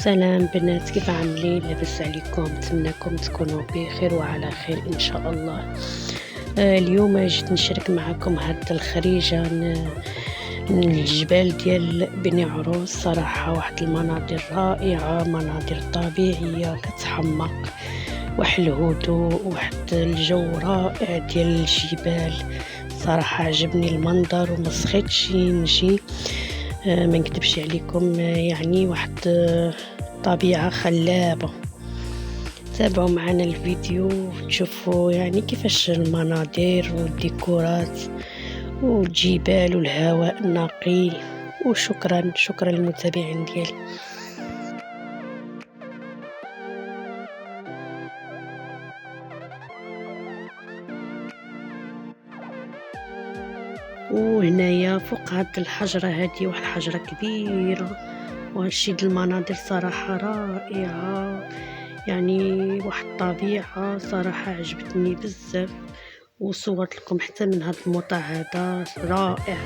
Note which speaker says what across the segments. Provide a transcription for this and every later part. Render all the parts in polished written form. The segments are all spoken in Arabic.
Speaker 1: سلام بنات، كيف عاملين؟ لاباس عليكم؟ نتمنىكم تكونوا بخير وعلى خير ان شاء الله. اليوم جيت نشارك معكم هاد الخريجه من الجبال ديال بني عروس. صراحه واحد المناظر رائعه، مناظر طبيعيه كتحمق، واحد الهدوء، واحد الجو رائع ديال الجبال. صراحه عجبني المنظر وما سخيتش نجي. ما نكذبش عليكم، يعني واحد طبيعة خلابة. تابعوا معنا الفيديو تشوفوا يعني كيفاش المناظر والديكورات والجبال والهواء النقي. وشكرا للمتابعين ديالي. وهنايا فوق هاد الحجرة، هادي واحد الحجرة كبيرة، وهادشي د المناظر صراحة رائعة، يعني واحد الطبيعة صراحة عجبتني بزاف. وصورت لكم حتى من هاد الموطع هذا رائع.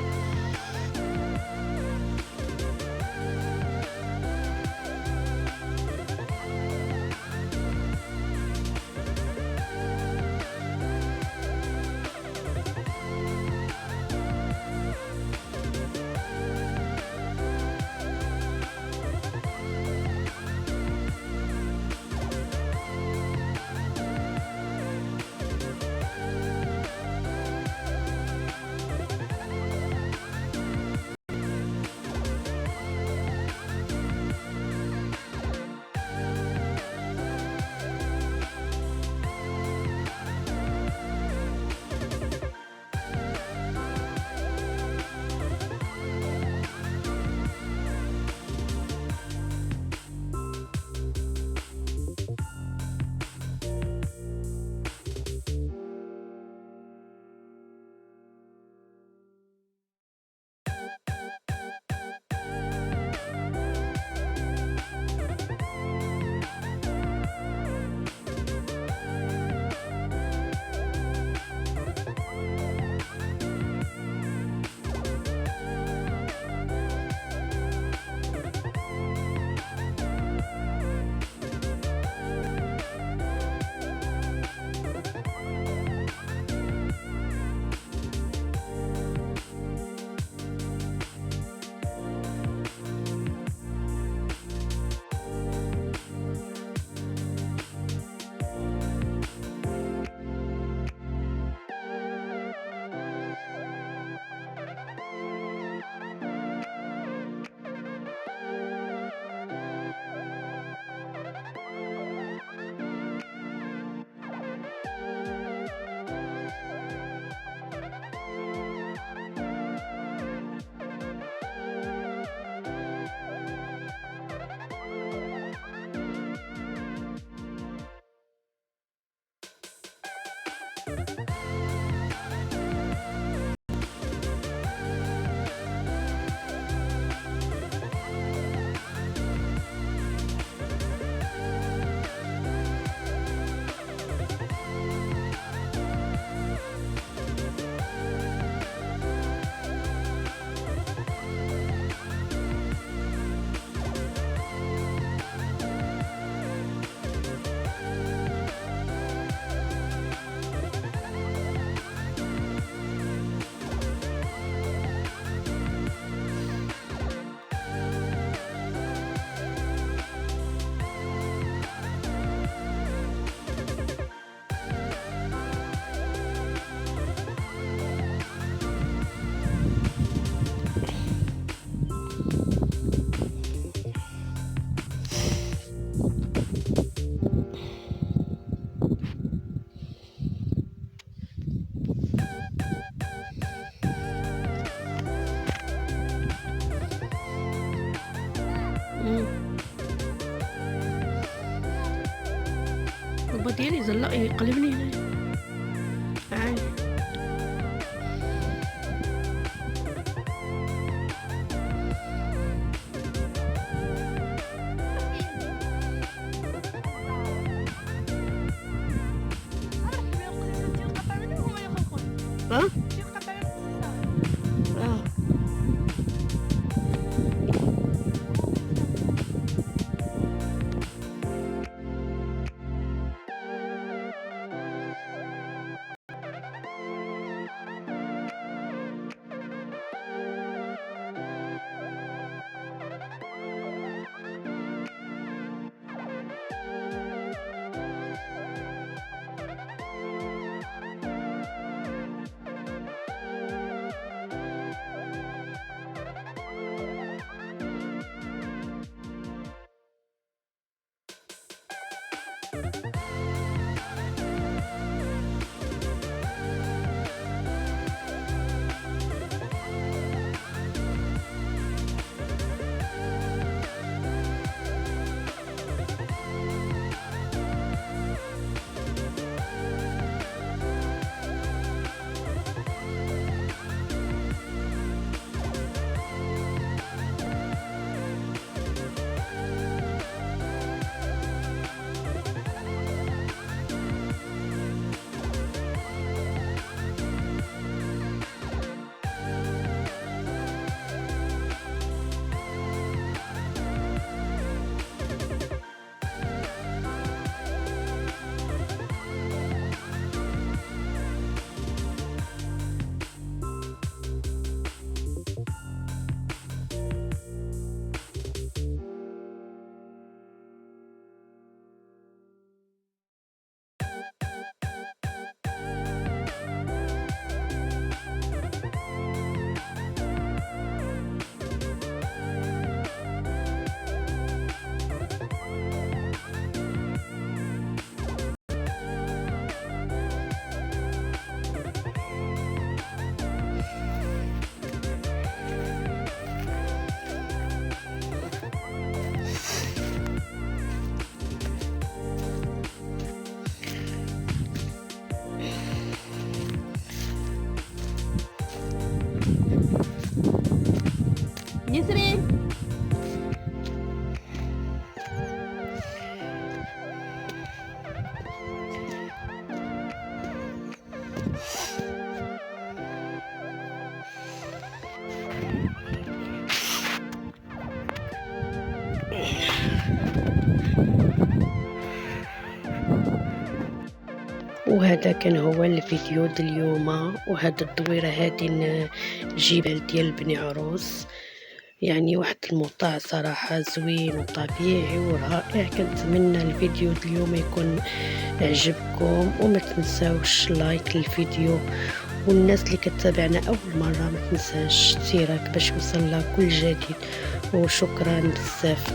Speaker 1: بابا ديالي زلا يقلبني هنايا. عادي. ها؟
Speaker 2: يسري.
Speaker 1: وهذا كان هو الفيديو د اليوم. وهاد الدويرة هادي الجبال ديال بني عروس، يعني واحد الموضوع صراحة زوين وطبيعي ورائع. كنتمنى الفيديو د اليوم يكون عجبكم، وما تنساوش لايك للفيديو، والناس اللي كتابعنا اول مرة ما تنساش اشتراك باش يوصلها كل جديد. وشكرا بزاف.